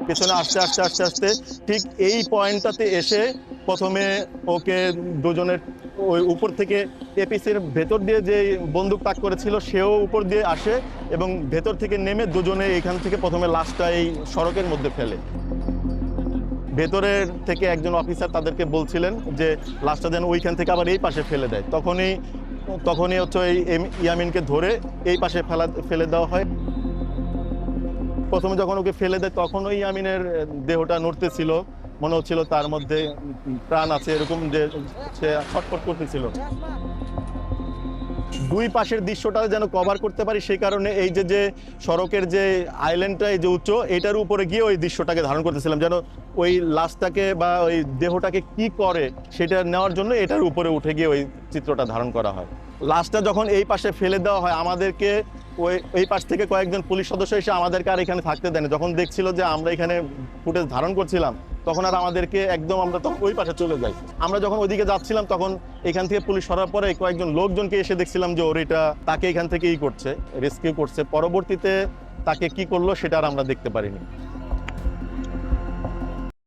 পেছনে আসতে আসতে আসতে আসতে ঠিক এই পয়েন্টটাতে এসে প্রথমে ওকে দুজনের ওই উপর থেকে এপিসির ভেতর দিয়ে যে বন্দুক তাক করেছিল সেও উপর দিয়ে আসে এবং ভেতর থেকে নেমে দুজনে এখান থেকে প্রথমে লাশটা এই সড়কের মধ্যে ফেলে। ভেতরের থেকে একজন অফিসার তাদেরকে বলছিলেন যে লাশটা যেন ওইখান থেকে আবার এই পাশে ফেলে দেয়। তখনই তখনই হচ্ছে এই ইয়ামিনকে ধরে এই পাশে ফেলে দেওয়া হয়। প্রথমে যখন ওকে ফেলে দেয় তখন ওই ইয়ামিনের দেহটা নড়তেছিল, মনে হচ্ছিল তার মধ্যে প্রাণ আছে, এরকম যে সে ছটফট করতেছিল। দুই পাশের দৃশ্যটা যেন কভার করতে পারি সেই কারণে এই যে যে সড়কের যে আইল্যান্ডটা এই যে উচ্চ এটার উপরে গিয়ে ওই দৃশ্যটাকে ধারণ করতেছিলাম, যেন ওই লাশটাকে বা ওই দেহটাকে কি করে সেটা নেওয়ার জন্য এটার উপরে উঠে গিয়ে ওই চিত্রটা ধারণ করা হয়। লাশটা যখন এই পাশে ফেলে দেওয়া হয় আমাদেরকে ওই পাশ থেকে কয়েকজন পুলিশ সদস্য এসে আমাদেরকে আর এখানে থাকতে দেয়নি। যখন দেখছিল যে আমরা এখানে ফুটেজ ধারণ করছিলাম তখন আর আমাদেরকে একদম, আমরা তখন ওই পাশে চলে যাই। আমরা যখন ওইদিকে যাচ্ছিলাম তখন এখান থেকে পুলিশ সরার পরে কয়েকজন লোকজনকে এসে দেখছিলাম যে ওর এটা তাকে এখান থেকে করছে, রেস্কিউ করছে। পরবর্তীতে তাকে কি করলো সেটা আর আমরা দেখতে পারিনি।